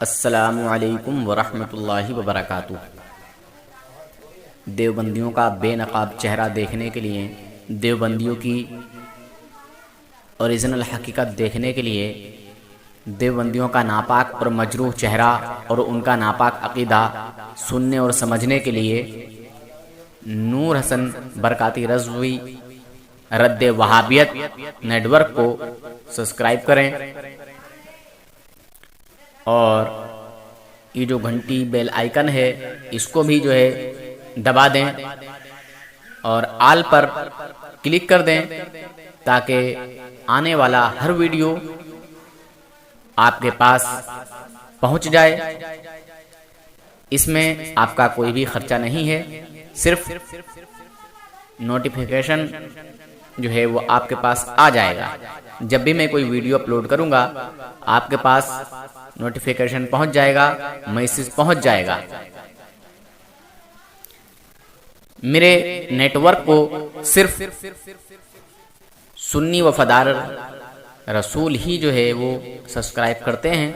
السلام علیکم ورحمۃ اللہ وبرکاتہ۔ دیوبندیوں کا بے نقاب چہرہ دیکھنے کے لیے، دیوبندیوں کی اوریجنل حقیقت دیکھنے کے لیے، دیوبندیوں کا ناپاک اور مجروح چہرہ اور ان کا ناپاک عقیدہ سننے اور سمجھنے کے لیے نور حسن برکاتی رضوی رد وہابیت نیٹ ورک کو سبسکرائب کریں اور یہ جو گھنٹی بیل آئیکن ہے اس کو بھی جو ہے دبا دیں اور آل پر کلک کر دیں تاکہ آنے والا ہر ویڈیو آپ کے پاس پہنچ جائے۔ اس میں آپ کا کوئی بھی خرچہ نہیں ہے، صرف نوٹیفیکیشن جو ہے وہ آپ کے پاس آ جائے گا۔ جب بھی میں کوئی ویڈیو اپلوڈ کروں گا آپ کے پاس نوٹیفیکیشن پہنچ جائے گا، میسج پہنچ جائے گا۔ میرے نیٹ ورک کو صرف سنی وفادار رسول ہی جو ہے وہ سبسکرائب کرتے ہیں،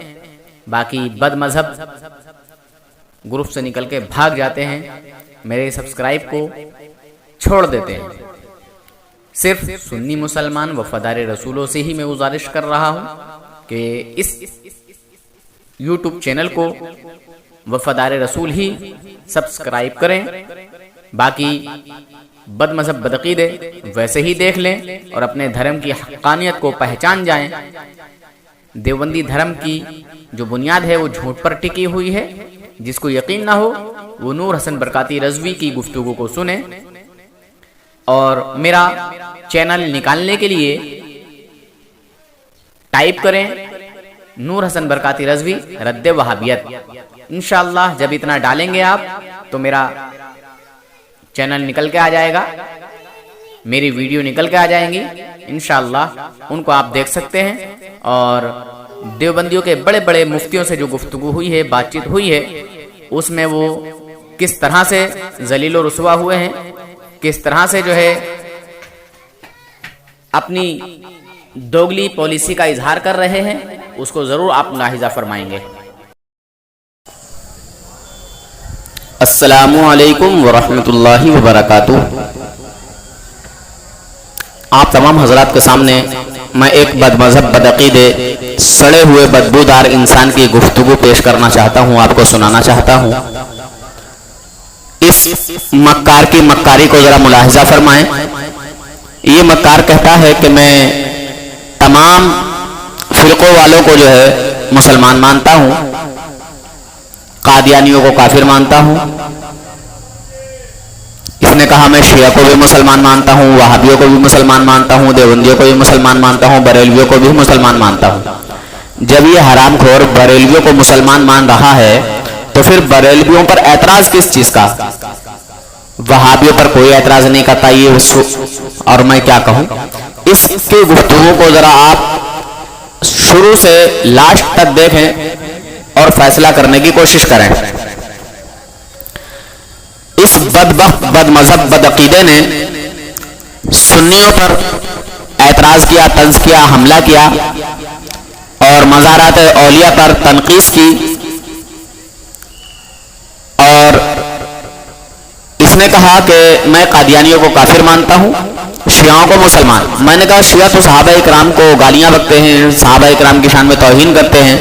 باقی بد مذہب گروپ سے نکل کے بھاگ جاتے ہیں، میرے سبسکرائب کو چھوڑ دیتے ہیں۔ صرف سنی مسلمان وفادار رسولوں سے ہی میں گزارش کر رہا ہوں کہ اس یوٹیوب چینل کو وفادار رسول ہی سبسکرائب کریں، باقی بد مذہب بدعقیدے ویسے ہی دیکھ لیں اور اپنے دھرم کی حقانیت کو پہچان جائیں۔ دیوبندی دھرم کی جو بنیاد ہے وہ جھوٹ پر ٹکی ہوئی ہے، جس کو یقین نہ ہو وہ نور حسن برکاتی رضوی کی گفتگو کو سنیں اور میرا چینل نکالنے کے لیے ٹائپ کریں نور حسن برکاتی رضوی رد وہابیت۔ انشاءاللہ جب اتنا ڈالیں گے آپ تو میرا چینل نکل کے آ جائے گا، میری ویڈیو نکل کے آ جائیں گی، انشاءاللہ ان کو آپ دیکھ سکتے ہیں۔ اور دیوبندیوں کے بڑے بڑے مفتیوں سے جو گفتگو ہوئی ہے، بات چیت ہوئی ہے، اس میں وہ کس طرح سے ذلیل و رسوا ہوئے ہیں، کس طرح سے جو ہے اپنی دوگلی پالیسی کا اظہار کر رہے ہیں، اس کو ضرور آپ ملاحظہ فرمائیں گے۔ السلام علیکم ورحمۃ اللہ وبرکاتہ۔ آپ تمام حضرات کے سامنے میں ایک بد مذہب بدعقیدے سڑے ہوئے بدبودار انسان کی گفتگو پیش کرنا چاہتا ہوں، آپ کو سنانا چاہتا ہوں۔ اس مکار کی مکاری کو ذرا ملاحظہ فرمائیں۔ یہ مکار کہتا ہے کہ میں تمام فرقوں والوں کو جو ہے مسلمان مانتا ہوں، قادیانیوں کو کافر مانتا ہوں، اس نے کہا میں شیعہ کو بھی مسلمان مانتا ہوں، وہابیوں کو بھی مسلمان مانتا ہوں، دیوبندیوں کو بھی مسلمان مانتا ہوں، بریلویوں کو بھی مسلمان مانتا ہوں۔ جب یہ حرام خور بریلویوں کو مسلمان مان رہا ہے تو پھر بریلویوں پر اعتراض کس چیز کا؟ وہابیوں پر کوئی اعتراض نہیں کرتا یہ، اور میں کیا کہوں۔ اس کی گفتگو کو ذرا آپ شروع سے لاسٹ تک دیکھیں اور فیصلہ کرنے کی کوشش کریں۔ اس بدبخت بد مذہب بدعقیدے نے سنیوں پر اعتراض کیا، طنز کیا، حملہ کیا اور مزارات اولیاء پر تنقید کی، اور اس نے کہا کہ میں قادیانیوں کو کافر مانتا ہوں، شیعوں کو مسلمان۔ میں نے کہا شیعہ تو صحابہ اکرام کو گالیاں بکتے ہیں، صحابہ اکرام کی شان میں توہین کرتے ہیں۔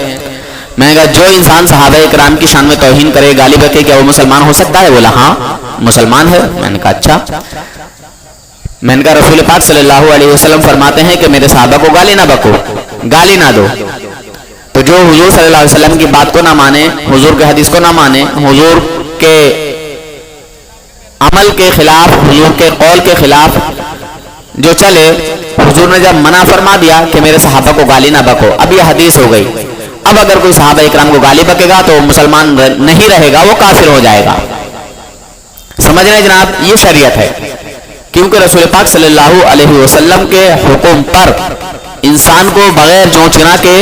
میں نے کہا جو انسان صحابہ اکرام کی شان میں توہین کرے، گالی بکے، کیا وہ مسلمان ہو سکتا ہے؟ بولا ہاں مسلمان ہے۔ میں نے کہا اچھا۔ میں نے کہا رسول پاک صلی اللہ علیہ وسلم فرماتے ہیں کہ میرے صحابہ کو گالی نہ بکو، گالی نہ دو۔ تو جو حضور صلی اللہ علیہ وسلم کی بات کو نہ مانے، حضور کے حدیث کو نہ مانے، حضور کے عمل کے خلاف، حضور کے قول کے خلاف جو چلے، حضور نے جب منع فرما دیا کہ میرے صحابہ کو گالی نہ بکو، اب یہ حدیث ہو گئی۔ اب اگر کوئی صحابہ اکرام کو گالی بکے گا تو مسلمان نہیں رہے گا، وہ کافر ہو جائے گا۔ سمجھ رہے ہیں جناب، یہ شریعت ہے، کیونکہ رسول پاک صلی اللہ علیہ وسلم کے حکم پر انسان کو بغیر چونچ چنا کے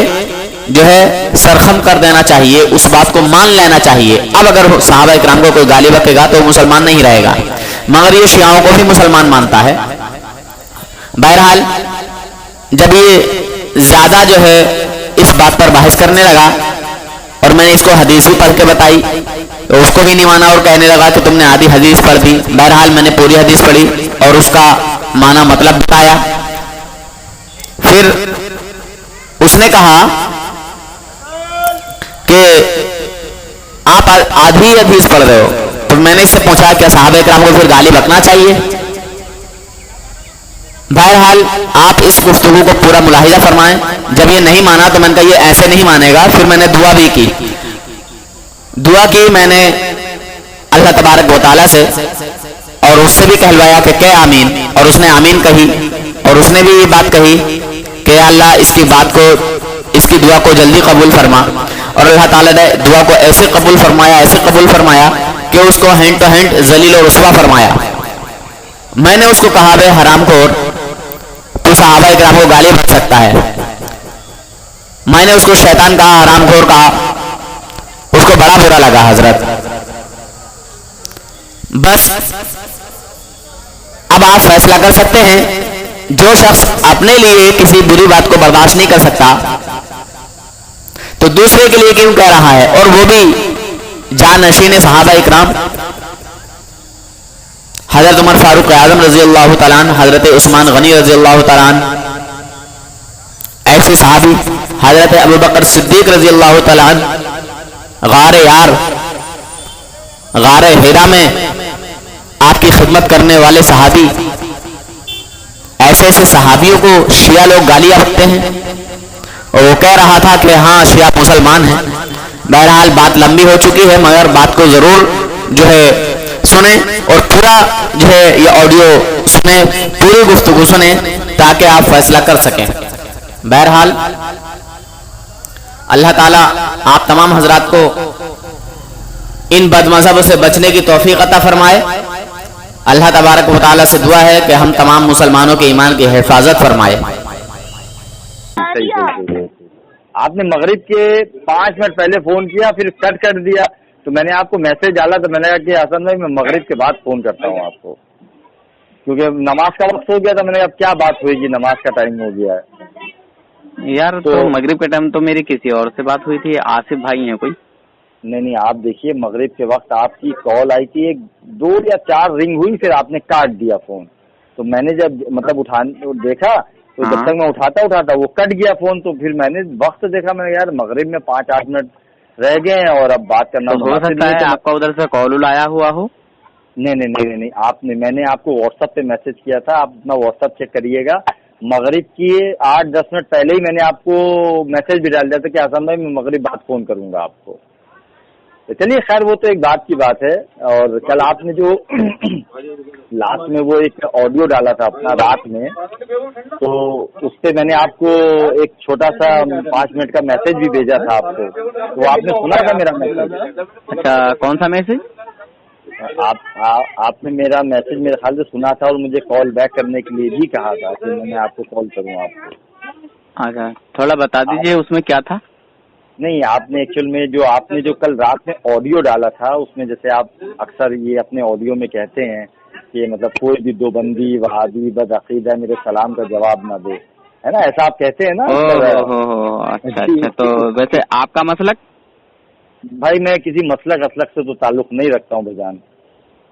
جو ہے سرخم کر دینا چاہیے، اس بات کو مان لینا چاہیے۔ اب اگر صحابہ اکرام کو کوئی گالی بکے گا تو مسلمان نہیں رہے گا، مگر یہ شیعوں کو بھی مسلمان مانتا ہے۔ بہرحال جب یہ زیادہ جو ہے اس بات پر بحث کرنے لگا اور میں نے اس کو حدیث بھی پڑھ کے بتائی تو اس کو بھی نہیں مانا اور کہنے لگا کہ تم نے آدھی حدیث پڑھ دی. بہرحال میں نے پوری حدیث پڑھی اور اس کا معنی مطلب بتایا. پھر اس نے کہا کہ آپ آدھی حدیث پڑھ رہے ہو. تو میں نے اس سے پوچھا کہ صحابہ کرام کو پھر گالی بکنا چاہیے. بہرحال آپ اس گفتگو کو پورا ملاحظہ فرمائیں. جب یہ نہیں مانا تو میں نے کہا یہ ایسے نہیں مانے گا. پھر میں نے دعا بھی کی. دعا کی میں نے اللہ تبارک و تعالیٰ سے اور اس سے بھی کہلوایا کہ کہ آمین. اور اس نے آمین کہی اور اس نے بھی یہ بات کہی کہ اللہ اس کی بات کو اس کی دعا کو جلدی قبول فرما. اور اللہ تعالیٰ نے دعا کو ایسے قبول فرمایا کہ اس کو ہینڈ ٹو ہینڈ ذلیل و رسوا فرمایا. میں نے اس کو کہا بے حرام خور تو صحابہ کرام کو گالی بک سکتا ہے. میں نے اس کو شیطان کہا, حرام خور کہا. اس کو بڑا برا لگا حضرت. بس اب آپ فیصلہ کر سکتے ہیں. جو شخص اپنے لیے کسی بری بات کو برداشت نہیں کر سکتا تو دوسرے کے لیے کیوں کہہ رہا ہے, اور وہ بھی جانشین صحابہ اکرام, حضرت عمر فاروق اعظم رضی اللہ تعالیٰ عنہ, حضرت عثمان غنی رضی اللہ تعالیٰ عنہ, ایسے صحابی حضرت ابوبکر صدیق رضی اللہ تعالیٰ عنہ, غار یار غار ہیرا میں آپ کی خدمت کرنے والے صحابی. ایسے صحابیوں کو شیعہ لوگ گالیاں بکتے ہیں اور وہ کہہ رہا تھا کہ ہاں شیعہ مسلمان ہیں. بہرحال بات لمبی ہو چکی ہے مگر بات کو ضرور جو ہے سنیں اور پورا جو ہے یہ آڈیو سنیں, پوری گفتگو سنیں تاکہ آپ فیصلہ کر سکیں. بہرحال اللہ تعالیٰ آپ تمام حضرات کو ان بد مذہبوں سے بچنے کی توفیق عطا فرمائے. اللہ تبارک و تعالیٰ سے دعا ہے کہ ہم تمام مسلمانوں کے ایمان کی حفاظت فرمائے. آپ نے مغرب کے 5 منٹ پہلے فون کیا پھر کٹ کر دیا تو میں نے آپ کو میسج ڈالا تو میں نے کہا کہ حسن بھائی میں مغرب کے بعد فون کرتا ہوں آپ کو, کیونکہ نماز کا وقت ہو گیا تھا. میں نے اب کیا بات ہوئی کہ نماز کا ٹائم ہو گیا ہے یار. تو مغرب کے ٹائم تو میری کسی اور سے بات ہوئی تھی. آصف بھائی ہیں کوئی؟ نہیں آپ دیکھیے مغرب کے وقت آپ کی کال آئی تھی, 2 یا 4 رنگ ہوئی پھر آپ نے کاٹ دیا فون. تو میں نے جب مطلب دیکھا تو جب تک میں اٹھاتا وہ کٹ گیا فون. تو پھر میں نے وقت دیکھا, میں نے یار مغرب میں 5-8 منٹ رہ گئے ہیں اور اب بات کرنا ہو سکتا ہے آپ کا ادھر سے کال آیا ہوا ہو. نہیں آپ نے, میں نے آپ کو واٹس ایپ پہ میسج کیا تھا. آپ اپنا واٹس ایپ چیک کریے گا. مغرب کی 8-10 منٹ پہلے ہی میں نے آپ کو میسج بھی ڈال دیا تھا کہ حسن بھائی میں مغرب بعد فون کروں گا آپ کو. چلیے خیر وہ تو ایک بات کی بات ہے. اور کل آپ نے جو لاسٹ میں وہ ایک آڈیو ڈالا تھا اپنا رات میں, تو اس پہ میں نے آپ کو ایک چھوٹا سا 5 منٹ کا میسج بھی بھیجا تھا آپ کو, تو آپ نے سنا تھا میرا میسج؟ اچھا کون سا میسج؟ آپ نے میرا میسج میرے خیال سے سنا تھا اور مجھے کال بیک کرنے کے لیے بھی کہا تھا کہ میں آپ کو کال کروں آپ کو. اچھا تھوڑا بتا دیجیے اس میں کیا تھا. نہیں آپ نے ایکچوئل میں جو آپ نے جو کل رات میں آڈیو ڈالا تھا اس میں جیسے آپ اکثر یہ اپنے آڈیو میں کہتے ہیں کہ مطلب کوئی بھی دیوبندی وہابی بد عقیدہ میرے سلام کا جواب نہ دے, ہے نا, ایسا آپ کہتے ہیں نا. اچھا تو ویسے آپ کا مسلک؟ بھائی میں کسی مسلک سے تو تعلق نہیں رکھتا ہوں بھجان.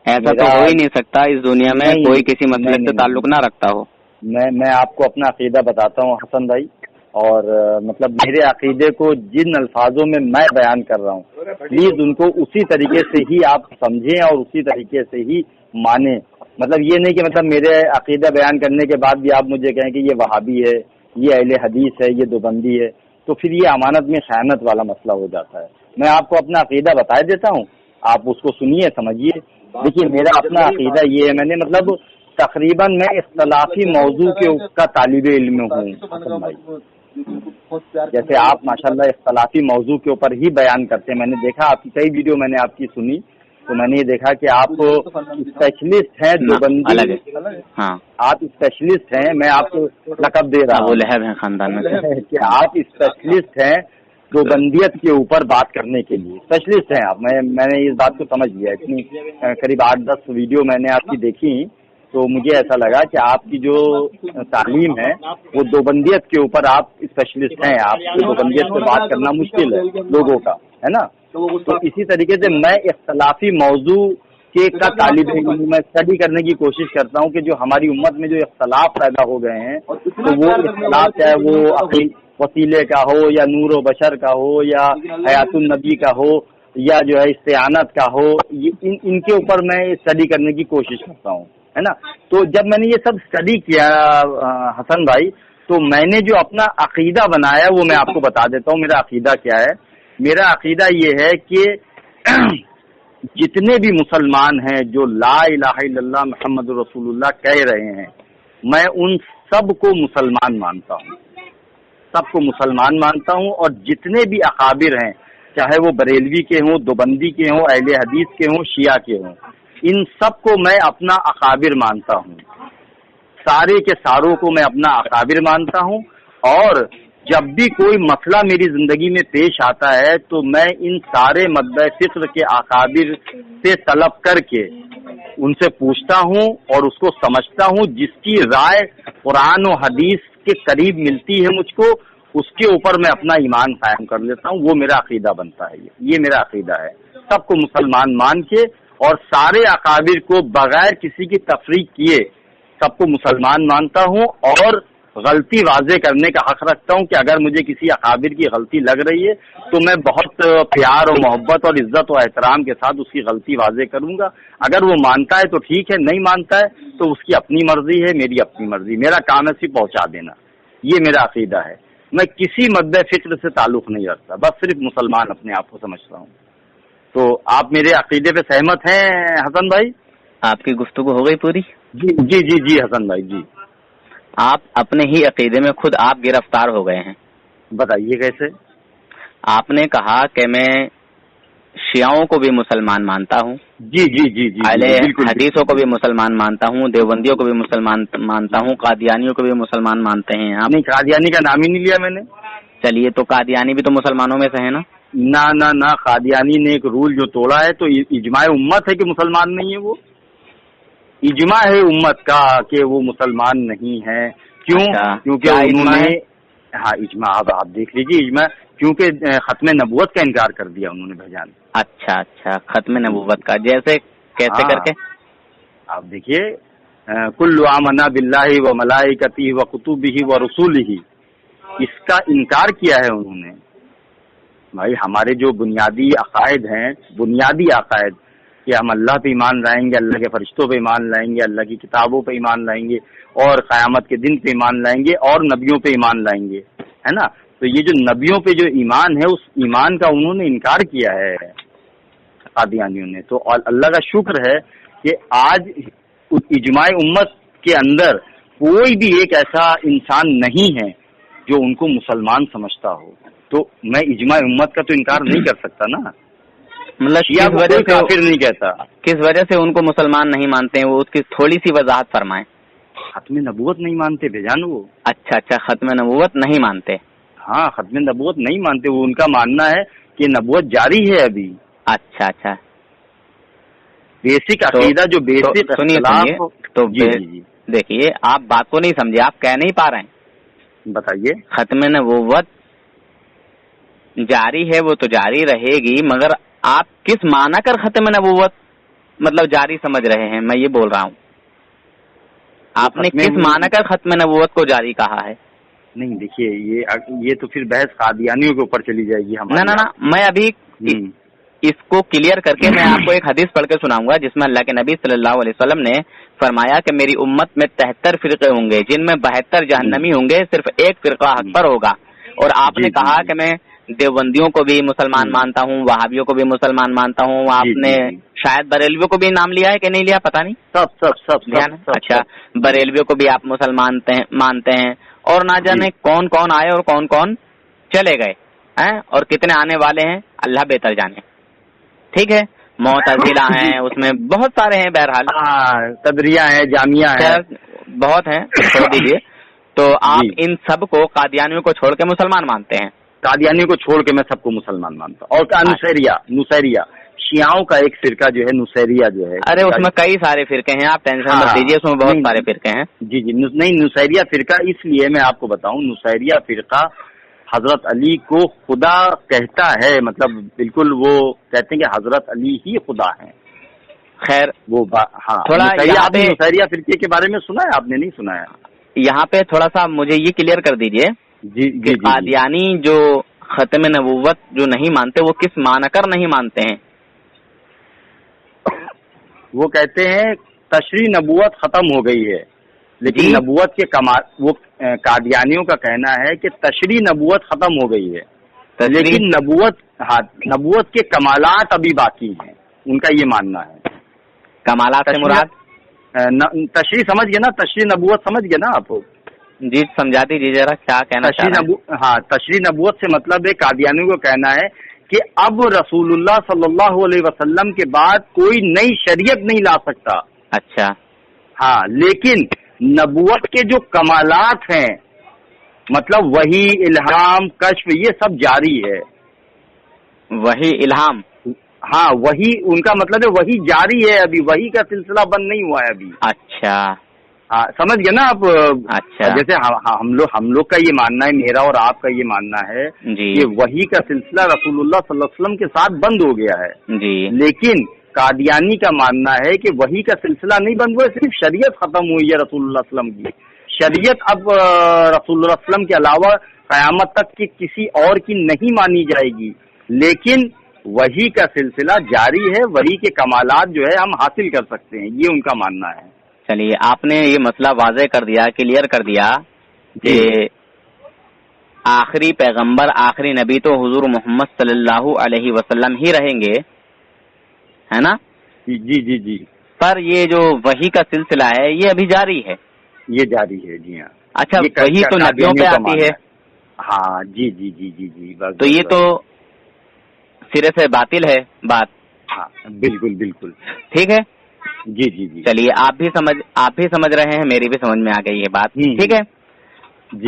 ایسا تو ہو ہی نہیں سکتا اس دنیا میں کوئی کسی مسلک سے تعلق نہ رکھتا ہو. میں آپ کو اپنا عقیدہ بتاتا ہوں حسن بھائی, اور مطلب میرے عقیدے کو جن الفاظوں میں بیان کر رہا ہوں پلیز ان کو اسی طریقے سے ہی آپ سمجھیں اور اسی طریقے سے ہی مانیں. مطلب یہ نہیں کہ مطلب میرے عقیدہ بیان کرنے کے بعد بھی آپ مجھے کہیں کہ یہ وہابی ہے, یہ اہل حدیث ہے, یہ دیوبندی ہے, تو پھر یہ امانت میں خیانت والا مسئلہ ہو جاتا ہے. میں آپ کو اپنا عقیدہ بتا دیتا ہوں, آپ اس کو سنیے سمجھیے. دیکھیے میرا اپنا عقیدہ یہ ہے, میں نے مطلب تقریباً میں اختلافی موضوع کا طالب علم ہوں حسن بھائی. جیسے آپ ماشاءاللہ اختلافی موضوع کے اوپر ہی بیان کرتے ہیں. میں نے دیکھا آپ کی کئی ویڈیو میں نے آپ کی سنی تو میں نے یہ دیکھا کہ آپ اسپیشلسٹ ہیں دیوبندی, آپ اسپیشلسٹ ہیں. میں آپ کو لقب دے رہا ہوں خاندان کہ آپ اسپیشلسٹ ہیں دیوبندیت کے اوپر بات کرنے کے لیے, اسپیشلسٹ ہیں آپ. میں نے اس بات کو سمجھ لیا. اتنی قریب 8-10 ویڈیو میں نے آپ کی دیکھی تو مجھے ایسا لگا کہ آپ کی جو تعلیم ہے وہ دیوبندیت کے اوپر آپ اسپیشلسٹ ہیں. آپ کو دیوبندیت سے بات کرنا مشکل ہے لوگوں کا. ہے نا. تو اسی طریقے سے میں اختلافی موضوع کا طالب علم ہوں. میں اسٹڈی کرنے کی کوشش کرتا ہوں کہ جو ہماری امت میں جو اختلاف پیدا ہو گئے ہیں تو وہ اختلاف چاہے وہ وسیلے کا ہو یا نور و بشر کا ہو یا حیات النبی کا ہو یا جو ہے استعانت کا ہو, ان کے اوپر میں اسٹڈی کرنے کی کوشش کرتا ہوں, ہے نا. تو جب میں نے یہ سب اسٹڈی کیا حسن بھائی, تو میں نے جو اپنا عقیدہ بنایا وہ میں آپ کو بتا دیتا ہوں. میرا عقیدہ کیا ہے؟ میرا عقیدہ یہ ہے کہ جتنے بھی مسلمان ہیں جو لا الہ الا اللہ محمد رسول اللہ کہہ رہے ہیں, میں ان سب کو مسلمان مانتا ہوں, سب کو مسلمان مانتا ہوں. اور جتنے بھی اکابر ہیں, چاہے وہ بریلوی کے ہوں, دوبندی کے ہوں, اہل حدیث کے ہوں, شیعہ کے ہوں, ان سب کو میں اپنا اکابر مانتا ہوں. سارے کے ساروں کو میں اپنا اکابر مانتا ہوں. اور جب بھی کوئی مسئلہ میری زندگی میں پیش آتا ہے تو میں ان سارے مدعی فکر کے اکابر سے طلب کر کے ان سے پوچھتا ہوں اور اس کو سمجھتا ہوں. جس کی رائے قرآن و حدیث کے قریب ملتی ہے مجھ کو, اس کے اوپر میں اپنا ایمان قائم کر لیتا ہوں. وہ میرا عقیدہ بنتا ہے. یہ میرا عقیدہ ہے. سب کو مسلمان مان کے اور سارے اکابر کو بغیر کسی کی تفریق کیے سب کو مسلمان مانتا ہوں. اور غلطی واضح کرنے کا حق رکھتا ہوں کہ اگر مجھے کسی اکابر کی غلطی لگ رہی ہے تو میں بہت پیار اور محبت اور عزت و احترام کے ساتھ اس کی غلطی واضح کروں گا. اگر وہ مانتا ہے تو ٹھیک ہے, نہیں مانتا ہے تو اس کی اپنی مرضی ہے, میری اپنی مرضی. میرا کام ہے صرف پہنچا دینا. یہ میرا عقیدہ ہے. میں کسی مدعی فکر سے تعلق نہیں رکھتا, بس صرف مسلمان اپنے آپ کو سمجھتا ہوں. تو آپ میرے عقیدے پہ سہمت ہیں حسن بھائی؟ آپ کی گفتگو ہو گئی پوری؟ جی جی جی جی حسن بھائی جی. آپ اپنے ہی عقیدے میں خود آپ گرفتار ہو گئے ہیں. بتائیے کیسے؟ آپ نے کہا کہ میں شیعوں کو بھی مسلمان مانتا ہوں, جی جی جی جی, اہل حدیثوں کو بھی مسلمان مانتا ہوں, دیوبندیوں کو بھی مسلمان مانتا ہوں, قادیانیوں کو بھی مسلمان مانتے ہیں آپ؟ نہیں, قادیانی کا نام ہی نہیں لیا میں نے. چلیے, تو قادیانی بھی تو مسلمانوں میں سے ہے نا؟ نہ, قادیانی نے ایک رول جو توڑا ہے تو اجماع امت ہے کہ مسلمان نہیں ہے. وہ اجماع ہے امت کا کہ وہ مسلمان نہیں ہے. کیوں؟ کیونکہ انہوں نے, ہاں اجماع, آپ دیکھ لیجیے اجماع, کیونکہ ختم نبوت کا انکار کر دیا انہوں نے بھجان. اچھا, ختم نبوت کا جیسے کیسے کر کے؟ آپ دیکھیے, کل آمنا باللہ و ملائکتہ و کتبہ و رسولہ, اس کا انکار کیا ہے انہوں نے. بھائی ہمارے جو بنیادی عقائد ہیں, بنیادی عقائد کہ ہم اللہ پہ ایمان لائیں گے, اللہ کے فرشتوں پہ ایمان لائیں گے, اللہ کی کتابوں پہ ایمان لائیں گے, اور قیامت کے دن پہ ایمان لائیں گے, اور نبیوں پہ ایمان لائیں گے, ہے نا. تو یہ جو نبیوں پہ جو ایمان ہے, اس ایمان کا انہوں نے انکار کیا ہے قادیانیوں نے. تو اللہ کا شکر ہے کہ آج اجماع امت کے اندر کوئی بھی ایک ایسا انسان نہیں ہے جو ان کو مسلمان سمجھتا ہو. تو میں اجماع امت کا تو انکار نہیں کر سکتا نا. مطلب کس وجہ سے کافر نہیں کہتا, کس وجہ سے ان کو مسلمان نہیں مانتے ہیں, وہ اس کی تھوڑی سی وضاحت فرمائیں. ختم نبوت نہیں مانتے بھیجان. وہ اچھا, ختم نبوت نہیں مانتے. ہاں, ختم نبوت نہیں مانتے. وہ ان کا ماننا ہے کہ نبوت جاری ہے ابھی. اچھا, بیسک عقیدہ جو بیسک. سنیے, تو دیکھیے آپ بات کو نہیں سمجھے, آپ کہہ نہیں پا رہے ہیں. بتائیے. ختم نبوت جاری ہے, وہ تو جاری رہے گی, مگر آپ کس معنی کر ختم نبوت مطلب جاری سمجھ رہے ہیں؟ میں یہ بول رہا ہوں, آپ نے کس معنی کر ختم نبوت کو جاری کہا ہے؟ نہیں دیکھیے, یہ تو پھر بحث قادیانیوں کے اوپر چلی جائے گی ہماری. نہ, میں ابھی اس کو کلیئر کر کے میں آپ کو ایک حدیث پڑھ کے سناؤں گا جس میں اللہ کے نبی صلی اللہ علیہ وسلم نے فرمایا کہ میری امت میں 73 فرقے ہوں گے, جن میں 72 جہنمی ہوں گے, صرف ایک فرقہ حق پر ہوگا. اور آپ نے کہا کہ میں دیوبندیوں کو بھی مسلمان مانتا ہوں, وہابیوں کو بھی مسلمان مانتا ہوں. آپ نے شاید بریلویوں کو بھی نام لیا ہے کہ نہیں لیا پتہ نہیں. سب. اچھا, بریلویوں کو بھی آپ مسلمان مانتے ہیں, اور نہ جانے کون کون آئے اور کون کون چلے گئے ہیں, اور کتنے آنے والے ہیں اللہ بہتر جانے. ٹھیک ہے, معتزلہ ہیں, اس میں بہت سارے ہیں, بہرحال قدریہ ہیں, جامعہ ہیں, بہت ہیں, چھوڑ دیجیے. تو آپ ان سب کو قادیانیوں کو چھوڑ کے مسلمان مانتے ہیں؟ قادیانیوں کو چھوڑ کے میں سب کو مسلمان مانتا ہوں. اور نصیریہ شیعوں کا ایک فرقہ جو ہے نصیریہ جو ہے. ارے اس میں کئی سارے فرقے ہیں, آپ ٹینشن مت لیجیے, اس میں بہت سارے فرقے ہیں. جی, نہیں, نصیریہ فرقہ اس لیے میں آپ کو بتاؤں, نصیریہ فرقہ حضرت علی کو خدا کہتا ہے، مطلب بالکل وہ کہتے ہیں کہ حضرت علی ہی خدا ہیں. خیر وہ ہاں تھوڑا آپ نے نصیریہ فرقے کے بارے میں سنا ہے؟ آپ نے نہیں سنا ہے؟ یہاں پہ تھوڑا سا مجھے یہ کلیئر کر دیجئے کہ قادیانی جو ختم نبوت جو نہیں مانتے وہ کس معنی کر نہیں مانتے ہیں؟ وہ کہتے ہیں تشریح نبوت ختم ہو گئی ہے، لیکن نبوت کے کمال، وہ قادیانیوں کا کہنا ہے کہ تشریح نبوت ختم ہو گئی ہے، لیکن نبوت کے کمالات ابھی باقی ہیں، ان کا یہ ماننا ہے. کمالات سے مراد تشریح سمجھ گئے نا؟ تشریح نبوت سمجھ گئے نا آپ؟ جی سمجھا دیجیے ذرا کیا کہنا چاہ رہے ہیں. تشریح نبوت سے مطلب ہے قادیانیوں کو کہنا ہے کہ اب رسول اللہ صلی اللہ علیہ وسلم کے بعد کوئی نئی شریعت نہیں لا سکتا. اچھا ہاں، لیکن نبوت کے جو کمالات ہیں، مطلب وحی، الہام، کشف، یہ سب جاری ہے. وحی، الہام، ہاں وہی ان کا مطلب ہے وہی جاری ہے، ابھی وہی کا سلسلہ بند نہیں ہوا ہے ابھی. اچھا ہاں سمجھ گئے نا آپ؟ اچھا جیسے ہم لوگ کا یہ ماننا ہے، میرا اور آپ کا یہ ماننا ہے کہ وہی کا سلسلہ رسول اللہ صلی اللہ علیہ وسلم کے ساتھ بند ہو گیا ہے جی، لیکن قادیانی کا ماننا ہے کہ وہی کا سلسلہ نہیں بند ہوا ہے، صرف شریعت ختم ہوئی ہے رسول اللہ صلی اللہ علیہ وسلم کی. شریعت اب رسول اللہ صلی اللہ علیہ وسلم کے علاوہ قیامت تک کی کسی اور کی نہیں مانی جائے گی، لیکن وحی کا سلسلہ جاری ہے، وحی کے کمالات جو ہے ہم حاصل کر سکتے ہیں، یہ ان کا ماننا ہے. چلیے آپ نے یہ مسئلہ واضح کر دیا، کلیئر کر دیا کہ آخری پیغمبر، آخری نبی تو حضور محمد صلی اللہ علیہ وسلم ہی رہیں گے، ہے نا؟ جی جی جی. پر یہ جو وحی کا سلسلہ ہے یہ ابھی جاری ہے. یہ جاری ہے، جی ہاں. اچھا وحی تو نبیوں پہ آتی ہے. ہاں جی جی جی جی جی. تو یہ تو سرے سے باطل ہے بات. ہاں بالکل بالکل ٹھیک ہے. جی جی جی. چلیے آپ بھی سمجھ رہے ہیں، میری بھی سمجھ میں آ گئی یہ بات. ٹھیک ہے.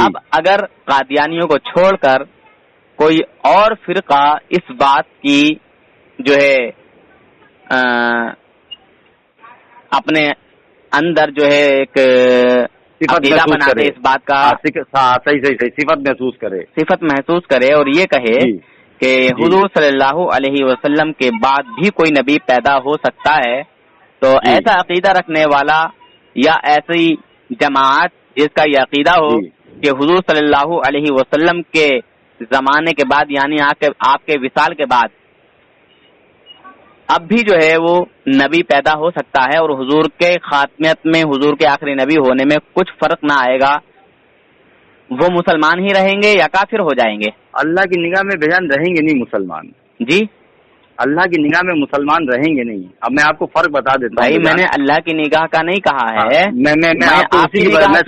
اب اگر قادیانیوں کو چھوڑ کر کوئی اور فرقہ اس بات کی جو ہے اپنے اندر جو ہے ایک عقیدہ بنا دے، اس بات کا صحیح صفت محسوس کرے اور یہ کہے کہ حضور صلی اللہ علیہ وسلم کے بعد بھی کوئی نبی پیدا ہو سکتا ہے، تو ایسا عقیدہ رکھنے والا یا ایسی جماعت جس کا یہ عقیدہ ہو کہ حضور صلی اللہ علیہ وسلم کے زمانے کے بعد یعنی آپ کے وصال کے بعد اب بھی جو ہے وہ نبی پیدا ہو سکتا ہے اور حضور کے خاتمیت میں، حضور کے آخری نبی ہونے میں کچھ فرق نہ آئے گا، وہ مسلمان ہی رہیں گے یا کافر ہو جائیں گے؟ اللہ کی نگاہ میں بہان رہیں گے نہیں مسلمان. جی اللہ کی نگاہ میں مسلمان رہیں گے نہیں. اب میں آپ کو فرق بتا دیتا ہوں. بھائی میں نے اللہ کی نگاہ کا نہیں کہا ہے، میں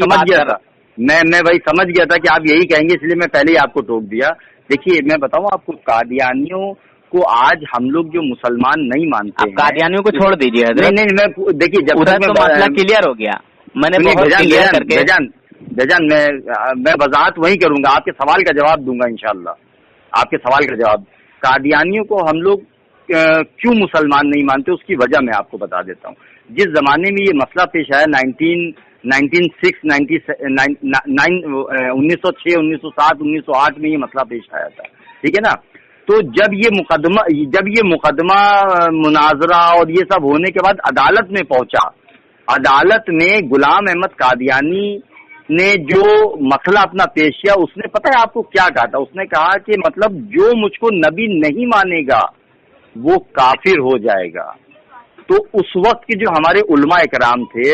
سمجھ گیا تھا، میں وہی سمجھ گیا تھا کہ آپ یہی کہیں گے، اس لیے میں پہلے ہی آپ کو ٹوک دیا. دیکھیے میں بتاؤں آپ کو، قادیانیوں کو آج ہم لوگ جو مسلمان نہیں مانتے ہیں، قادیانیوں کو چھوڑ دیجیے. نہیں میں دیکھیے جب تک مسئلہ کلیئر ہو گیا، میں نے بجان میں وضاحت وہی کروں گا، آپ کے سوال کا جواب دوں گا انشاءاللہ. آپ کے سوال کا جواب، قادیانیوں کو ہم لوگ کیوں مسلمان نہیں مانتے اس کی وجہ میں آپ کو بتا دیتا ہوں. جس زمانے میں یہ مسئلہ پیش آیا 1906 1907 1908 میں یہ مسئلہ پیش آیا تھا، ٹھیک ہے نا. تو جب یہ مقدمہ مناظرہ اور یہ سب ہونے کے بعد عدالت میں پہنچا، عدالت میں غلام احمد قادیانی نے جو مسئلہ اپنا پیش کیا، اس نے پتہ ہے آپ کو کیا کہا تھا؟ اس نے کہا کہ مطلب جو مجھ کو نبی نہیں مانے گا وہ کافر ہو جائے گا. تو اس وقت کے جو ہمارے علماء اکرام تھے،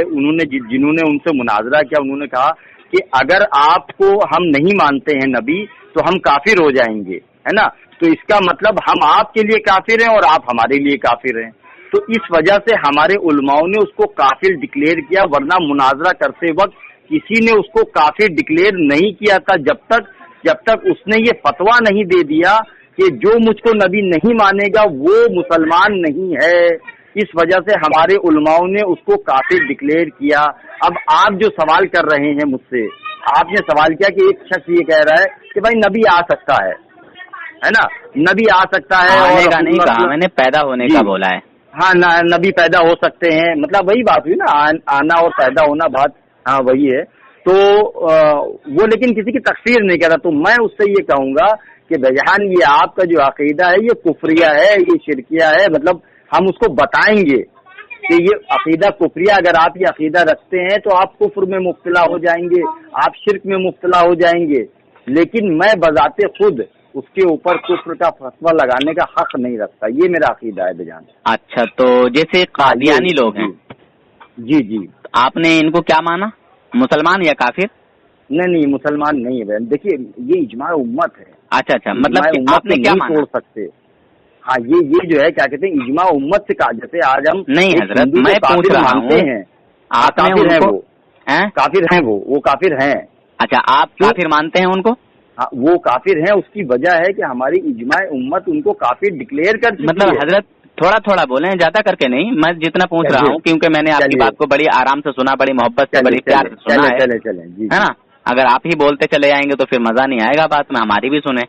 جنہوں نے ان سے مناظرہ کیا، انہوں نے کہا کہ اگر آپ کو ہم نہیں مانتے ہیں نبی تو ہم کافر ہو جائیں گے، ہے نا. تو اس کا مطلب ہم آپ کے لیے کافر ہیں اور آپ ہمارے لیے کافر ہیں. تو اس وجہ سے ہمارے علماؤں نے اس کو کافر ڈکلیئر کیا، ورنہ مناظرہ کرتے وقت کسی نے اس کو کافر ڈکلیئر نہیں کیا تھا جب تک اس نے یہ فتویٰ نہیں دے دیا کہ جو مجھ کو نبی نہیں مانے گا وہ مسلمان نہیں ہے. اس وجہ سے ہمارے علماؤں نے اس کو کافر ڈکلیئر کیا. اب آپ جو سوال کر رہے ہیں مجھ سے، آپ نے سوال کیا کہ ایک شخص یہ کہہ رہا ہے کہ بھائی نبی آ سکتا ہے نا، نبی آ سکتا ہے. آنے کا نہیں کہا میں نے، پیدا ہونے کا بولا ہے. ہاں نبی پیدا ہو سکتے ہیں، مطلب وہی بات ہوئی نا، آنا اور پیدا ہونا بات، ہاں وہی ہے. تو وہ لیکن کسی کی تکفیر نہیں کرتا. تو میں اس سے یہ کہوں گا کہ بھائیان یہ آپ کا جو عقیدہ ہے یہ کفریہ ہے, یہ شرکیہ ہے. مطلب ہم اس کو بتائیں گے کہ یہ عقیدہ کفریہ, اگر آپ یہ عقیدہ رکھتے ہیں تو آپ کفر میں مبتلا ہو جائیں گے, آپ شرک میں مبتلا ہو جائیں گے. لیکن میں بذات خود اس کے اوپر کفر کا فتویٰ لگانے کا حق نہیں رکھتا. یہ میرا عقیدہ ہے بجان. اچھا, تو جیسے قادیانی لوگ ہیں, جی جی, آپ نے ان کو کیا مانا, مسلمان یا کافر؟ نہیں مسلمان نہیں ہے بہن. دیکھیے یہ اجماع امت ہے. اچھا, مطلب آپ نے کیا مانا؟ توڑ سکتے. ہاں یہ جو ہے کیا کہتے ہیں اجماع امت سے کہا. جیسے آج ہم نہیں حضرت, میں پوچھ رہا ہوں آپ کافر ہیں, وہ کافر ہیں, وہ کافر ہیں. اچھا, آپ کافر مانتے ہیں ان کو؟ ہاں وہ کافر ہیں. اس کی وجہ ہے کہ ہماری اجماع امت ان کو کافر ڈکلیئر کر چکی ہے. مطلب حضرت تھوڑا تھوڑا بولیں, زیادہ کر کے نہیں. میں جتنا پوچھ رہا ہوں کیونکہ میں نے آپ کی بات کو بڑی آرام سے سنا, بڑی محبت سے, بڑی پیار سے سنا ہے, چلیں ہے نا. اگر آپ ہی بولتے چلے جائیں گے تو پھر مزہ نہیں آئے گا بات میں, ہماری بھی سنیں.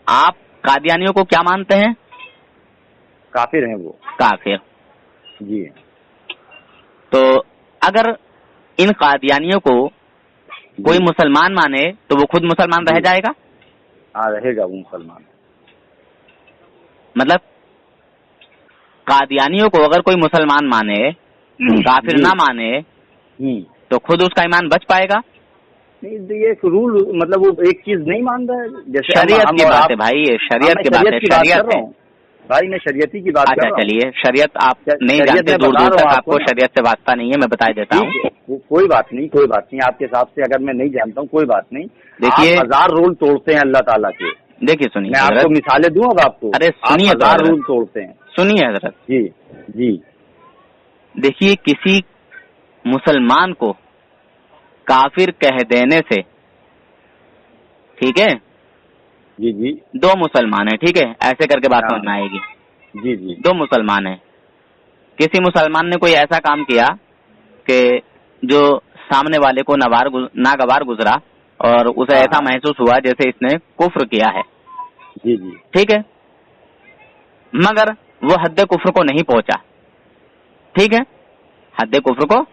آپ قادیانیوں کو کیا مانتے ہیں؟ کافر ہیں وہ. کافر, جی. تو اگر ان قادیانیوں کو کوئی مسلمان مانے تو وہ خود مسلمان رہ جائے گا؟ ہاں رہے گا وہ مسلمان. مطلب قادیانیوں کو اگر کوئی مسلمان مانے, کافر نہ مانے, تو خود اس کا ایمان بچ پائے گا؟ نہیں, یہ ایک رول, مطلب وہ ایک چیز نہیں مان رہا ہے. جیسے شریعت کی بات ہے بھائی, یہ شریعت کی بات ہے, شریعت ہے بھائی, میں شریعتی کی بات کر رہا ہوں. چلیے, شریعت آپ نہیں جانتے, دور دور تک آپ کو شریعت سے واسطہ نہیں ہے, میں بتا دیتا ہوں. کوئی بات نہیں, آپ کے حساب سے اگر میں نہیں جانتا ہوں کوئی بات نہیں. دیکھیے 1000 رول توڑتے ہیں اللہ تعالیٰ کے. دیکھیے سنیے, میں آپ کو مثالیں دوں اب آپ کو. ارے سنیے, 1000 رول توڑتے ہیں. سنیے حضرت. جی دیکھیے, کسی مسلمان کو کافر کہہ دینے سے, ٹھیک ہے, جی دو مسلمان ہیں, ٹھیک ہے, ایسے کر کے بات سمجھ میں آئے گی. جی دو مسلمان ہیں, کسی مسلمان نے کوئی ایسا کام کیا کہ جو سامنے والے کو ناگوار گزرا اور اسے ایسا محسوس ہوا جیسے اس نے کفر کیا ہے. جی ٹھیک ہے, مگر وہ حد کفر کو نہیں پہنچا. ٹھیک ہے, حد کفر کو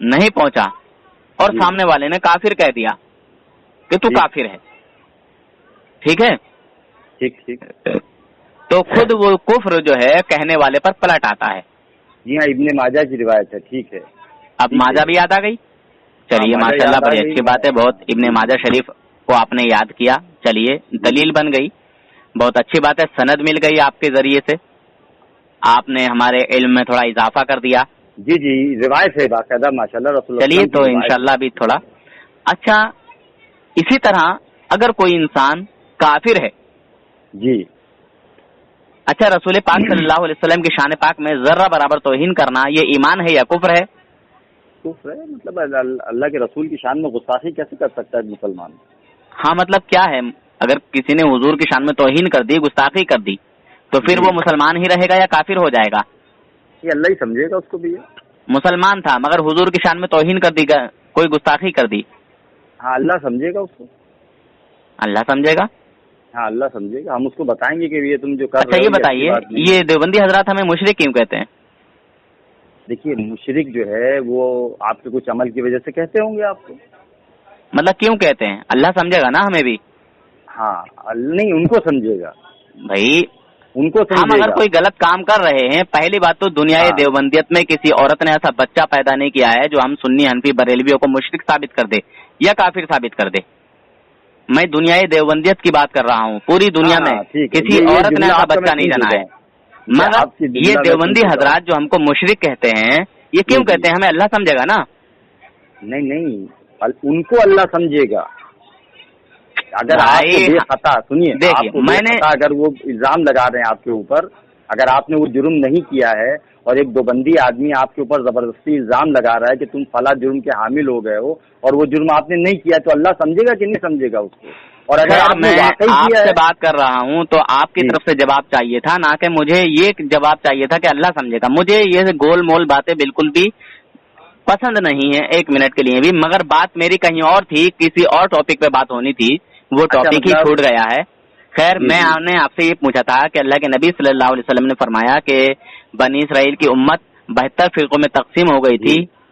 نہیں پہنچا اور سامنے والے نے کافر کہہ دیا کہ تو کافر ہے. ٹھیک ہے, ٹھیک. تو خود وہ کفر جو ہے کہنے والے پر پلٹ آتا ہے. جی ہاں, ابن ماجہ کی روایت ہے. ٹھیک ہے, اب ماجہ بھی یاد آ گئی. چلیے ماشاءاللہ, بڑی اچھی بات ہے, بہت ابن ماجہ شریف کو آپ نے یاد کیا. چلیے, دلیل بن گئی, بہت اچھی بات ہے, سند مل گئی آپ کے ذریعے سے, آپ نے ہمارے علم میں تھوڑا اضافہ کر دیا. جی روایت ہے باقاعدہ ماشاءاللہ رسول اللہ. چلیے, تو انشاءاللہ بھی تھوڑا اچھا. اسی طرح اگر کوئی انسان کافر ہے, جی اچھا, رسول پاک صلی اللہ علیہ وسلم کی شان پاک میں ذرہ برابر توہین کرنا یہ ایمان ہے یا کفر ہے؟ کفر ہے. مطلب اللہ کے رسول کی شان میں گستاخی کیسے کر سکتا ہے مسلمان؟ ہاں, مطلب کیا ہے, اگر کسی نے حضور کی شان میں توہین کر دی, گستاخی کر دی, تو پھر وہ مسلمان ہی رہے گا یا کافر ہو جائے گا؟ یہ اللہ ہی سمجھے گا اس کو بھی. مسلمان تھا مگر حضور کی شان میں توہین کر دی, کوئی گستاخی کر دی. ہاں, اللہ سمجھے گا اس کو. اللہ سمجھے گا. ہاں, اللہ سمجھے گا. ہم اس کو بتائیں گے کہ یہ تم جو کر رہے ہو. اچھا, یہ بتائیے, یہ دیوبندی حضرات ہمیں مشرک کیوں کہتے ہیں؟ دیکھیے, مشرک جو ہے وہ آپ کے کچھ عمل کی وجہ سے کہتے ہوں گے آپ کو. مطلب کیوں کہتے ہیں؟ اللہ سمجھے گا نا ہمیں بھی. ہاں, نہیں, ان کو سمجھے گا بھائی. ان کو ہم اگر کوئی غلط کام کر رہے ہیں, پہلی بات تو دنیا دیوبندیت میں کسی عورت نے ایسا بچہ پیدا نہیں کیا ہے جو ہم سنی حنفی بریلویوں کو مشرک ثابت کر دے یا کافر ثابت کر دے. میں دنیا دیوبندیت کی بات کر رہا ہوں. پوری دنیا میں کسی عورت نے ایسا بچہ نہیں جنا ہے. مگر یہ دیوبندی حضرات جو ہم کو مشرک کہتے ہیں, یہ کیوں کہتے ہیں؟ ہمیں اللہ سمجھے گا نا. نہیں, ان کو اللہ سمجھے گا. اگر آپ بے خطا, سنیے, میں نے اگر وہ الزام لگا رہے ہیں آپ کے اوپر, اگر آپ نے وہ جرم نہیں کیا ہے اور ایک دیوبندی آدمی آپ کے اوپر زبردستی الزام لگا رہا ہے کہ تم فلاں جرم کے حامل ہو گئے ہو اور وہ جرم آپ نے نہیں کیا, تو اللہ سمجھے گا کہ نہیں سمجھے گا اس کو؟ اور اگر آپ نے واقعی کیا ہے, بات کر رہا ہوں تو آپ کی طرف سے جواب چاہیے تھا, نہ کہ مجھے یہ جواب چاہیے تھا کہ اللہ سمجھے گا. مجھے یہ گول مول باتیں بالکل بھی پسند نہیں ہے, ایک منٹ کے لیے بھی. مگر بات میری کہیں اور تھی, کسی اور ٹاپک پہ بات ہونی تھی, وہ ٹاپک ہی چھوٹ گیا ہے. خیر, میں نے آپ سے یہ پوچھا تھا کہ اللہ کے نبی صلی اللہ علیہ وسلم نے فرمایا کہ بنی اسرائیل کی امت 72 فرقوں میں تقسیم ہو گئی تھی,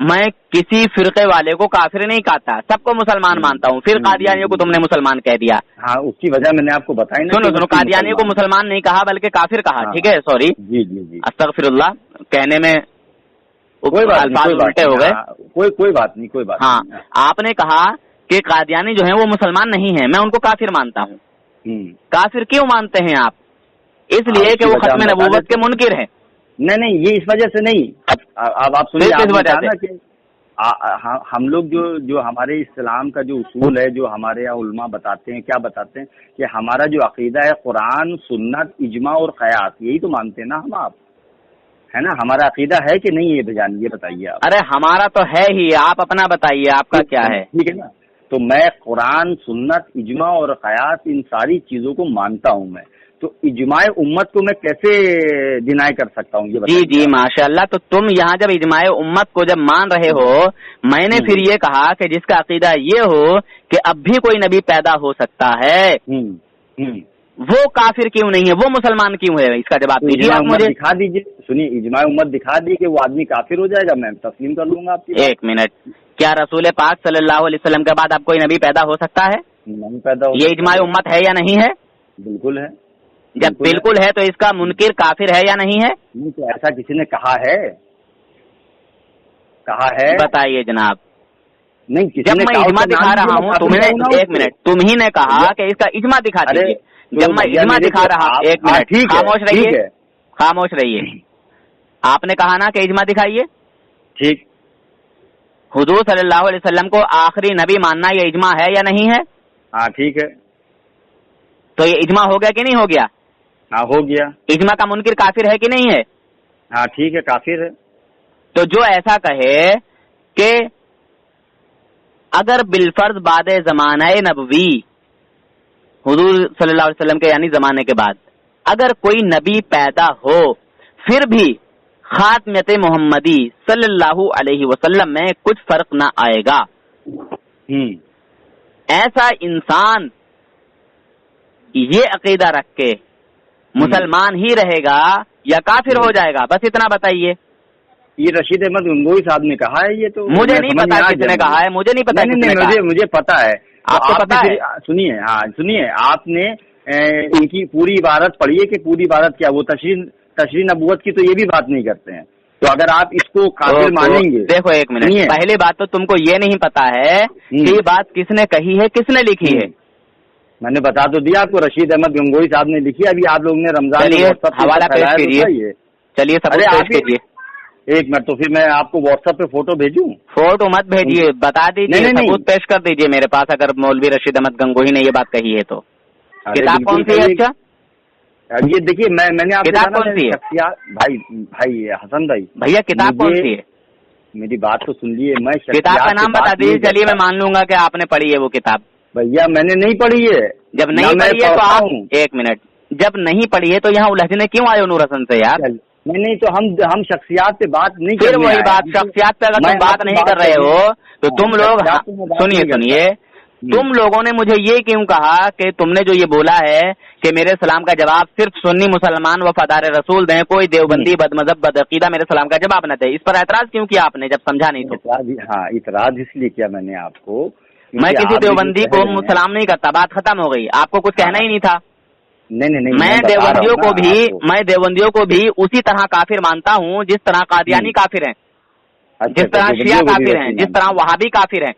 میں کسی فرقے والے کو کافر نہیں کہتا، سب کو مسلمان مانتا ہوں. پھر قادیانیوں کو تم نے مسلمان کہہ دیا. ہاں اس کی وجہ میں نے آپ کو بتائی نا. سنو، قادیانیوں کو مسلمان نہیں کہا بلکہ کافر کہا. ٹھیک ہے، سوری، جی استغفر اللہ، کہنے میں الفاظ الٹے ہو گئے. کوئی بات نہیں. ہاں، آپ نے کہا کہ قادیانی جو ہیں وہ مسلمان نہیں ہیں، میں ان کو کافر مانتا ہوں. کافر کیوں مانتے ہیں آپ؟ اس لیے کہ وہ ختم نبوت کے منکر ہیں. نہیں، یہ اس وجہ سے نہیں. اب آپ سنیے، کہ ہم لوگ جو ہمارے اسلام کا جو اصول ہے، جو ہمارے یہاں علماء بتاتے ہیں، کیا بتاتے ہیں کہ ہمارا جو عقیدہ ہے قرآن، سنت، اجماع اور قیاس، یہی تو مانتے ہیں نا ہم. آپ ہے نا، ہمارا عقیدہ ہے کہ نہیں؟ یہ بجان یہ بتائیے آپ. ارے ہمارا تو ہے ہی، آپ اپنا بتائیے آپ کا کیا ہے. ٹھیک ہے نا، تو میں قرآن، سنت، اجماع اور قیاس ان ساری چیزوں کو مانتا ہوں. میں تو اجماع امت کو میں کیسے ڈینائی کر سکتا ہوں؟ یہ جی ماشاء اللہ. تو تم یہاں جب اجماع امت کو جب مان رہے ہو، میں نے پھر یہ کہا کہ جس کا عقیدہ یہ ہو کہ اب بھی کوئی نبی پیدا ہو سکتا ہے، وہ کافر کیوں نہیں ہے، وہ مسلمان کیوں ہے؟ اس کا جواب دیجیے آپ مجھے. دکھا دیجیے. سنیے، اجماع امت دکھا دی کہ وہ آدمی کافر ہو جائے گا، میں تسلیم کر لوں گا آپ کی. ایک منٹ، کیا رسول پاک صلی اللہ علیہ وسلم کے بعد اب کوئی نبی پیدا ہو سکتا ہے؟ نہیں پیدا ہو. یہ اجماع امت ہے یا نہیں ہے؟ بالکل ہے. جب بالکل ہے تو اس کا منکر کافر ہے یا نہیں ہے؟ نہیں تو ایسا کسی نے کہا ہے؟ بتائیے جناب. نہیں، جب میں اجماع دکھا رہا ہوں تمہیں، ایک منٹ، تم ہی نے کہا کہ اس کا اجماع دکھا دیجیے. جب میں اجماع دکھا رہا ہوں، ایک منٹ خاموش رہیے. آپ نے کہا نا کہ اجماع دکھائیے. ٹھیک. حضور صلی اللہ علیہ وسلم کو آخری نبی ماننا یہ اجماع ہے یا نہیں ہے؟ ہاں ٹھیک ہے. تو یہ اجماع ہو گیا کہ نہیں ہو گیا؟ ہاں ہو گیا. اجماع کا منکر کافر ہے کہ نہیں ہے؟ ہاں ٹھیک ہے، کافر ہے. تو جو ایسا کہے کہ اگر بالفرض بعد زمانہ نبوی، حضور صلی اللہ علیہ وسلم کے یعنی زمانے کے بعد اگر کوئی نبی پیدا ہو پھر بھی خاتمیت محمدی صلی اللہ علیہ وسلم میں کچھ فرق نہ آئے گا، ایسا انسان یہ عقیدہ رکھ کے مسلمان ہی رہے گا یا کافر ہو جائے گا؟ بس اتنا بتائیے. یہ رشید احمد گنگوہی صاحب نے کہا ہے. یہ تو مجھے نہیں پتا کس نے کہا ہے، مجھے نہیں پتا. مجھے پتا ہے. آپ کو پتا ہے؟ سنیے، آپ نے ان کی پوری عبارت پڑھیے کہ پوری عبارت کیا. وہ تشریح نبوت کی تو یہ بھی بات نہیں کرتے ہیں. تو اگر آپ اس کو کافر مانیں گے، دیکھو ایک منٹ، پہلی بات تو تم کو یہ نہیں پتا ہے کہ یہ بات کس نے کہی ہے، کس نے لکھی ہے. میں نے بتا تو دیا آپ کو، رشید احمد گنگوہی صاحب نے لکھی. ابھی آپ لوگوں نے رمضان حوالہ پیش کیجیے. چلیے سب پیش کیجیے. ایک منٹ، تو پھر میں آپ کو واٹس ایپ پہ فوٹو بھیجوں؟ فوٹو مت بھیجیے، بتا دیجیے، ثبوت پیش کر دیجیے میرے پاس. اگر مولوی رشید احمد گنگوہی نے یہ بات کہی ہے تو کتاب کون سی ہے؟ اچھا یہ دیکھیے، میں نے آپ کتاب کون سی ہے؟ بھائی حسن بھائی، بھیا کتاب کون سی ہے؟ میری بات تو سن لیے. میں کتاب کا نام بتا دیجیے. چلیے میں مان لوں گا کہ آپ نے پڑھی ہے وہ کتاب. بھیا میں نے نہیں پڑھی ہے. جب نہیں پڑھی ہے تو آپ، ایک منٹ، جب نہیں پڑھی ہے تو یہاں الجھنے کیوں آئے نور حسن سے یار؟ نہیں تو ہم شخصیات پہ بات نہیں پھر وہی بات، شخصیات پہ اگر تم بات نہیں کر رہے ہو تو تم لوگ، سنیے، تم لوگوں نے مجھے یہ کیوں کہا کہ تم نے جو یہ بولا ہے کہ میرے سلام کا جواب صرف سنی مسلمان وفادار رسول دیں، کوئی دیوبندی بد مذہب بد عقیدہ میرے سلام کا جواب نہ دے. اس پر اعتراض کیوں کیا آپ نے جب سمجھا نہیں تو؟ ہاں اعتراض اس لیے کیا میں نے آپ کو، میں کسی دیوبندی کو سلام نہیں کرتا، بات ختم ہو گئی. آپ کو کچھ کہنا ہی نہیں تھا. نہیں میں دیوبندیوں کو بھی اسی طرح کافر مانتا ہوں جس طرح قادیانی کافر ہیں، جس طرح شیعہ کافر ہیں، جس طرح وہابی کافر ہیں.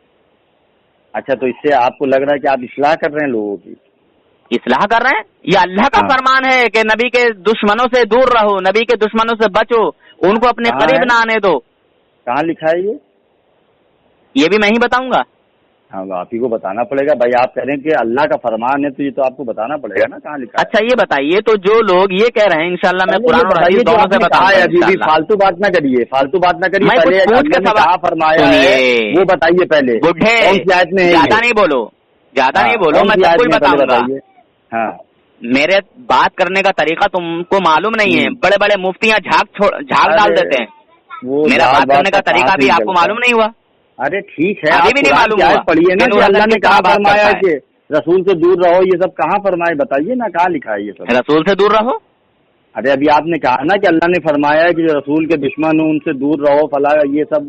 اچھا، تو اس سے آپ کو لگ رہا ہے کہ آپ اصلاح کر رہے ہیں لوگوں کی؟ اصلاح کر رہے ہیں؟ یہ اللہ کا فرمان ہے کہ نبی کے دشمنوں سے دور رہو، نبی کے دشمنوں سے بچو، ان کو اپنے قریب نہ آنے دو. کہاں لکھا ہے یہ بھی میں ہی بتاؤں گا. ہاں آپ ہی کو بتانا پڑے گا بھائی. آپ کہہ رہے ہیں کہ اللہ کا فرمان ہے تو یہ تو آپ کو بتانا پڑے گا نا کہاں لکھا ہے. اچھا یہ بتائیے، تو جو لوگ یہ کہہ رہے ہیں انشاءاللہ میں قرآن اور حدیث دونوں سے بتاؤں گا. ابھی فالتو بات نہ کریے، پہلے کہاں فرمایا ہے وہ بتائیے. پہلے زیادہ نہیں بولو، میں سب کچھ بتاؤں گا. ہاں میرے بات کرنے کا طریقہ تم کو معلوم نہیں ہے. بڑے بڑے مفتیاں جھاگ ڈال دیتے ہیں، میرا بات کرنے کا طریقہ بھی آپ کو معلوم نہیں ہوا. ارے ٹھیک ہے، ابھی بھی نہیں معلوم ہوا. پڑھیے نا کہ اللہ نے کہاں فرمایا کہ رسول سے دور رہو، یہ سب کہاں فرمائے بتائیے نا، کہاں لکھا ہے یہ سب؟ رسول سے دور رہو. ارے ابھی آپ نے کہا نا کہ اللہ نے فرمایا ہے کہ جو رسول کے دشمن ہوں ان سے دور رہو فلاں، یہ سب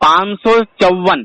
554,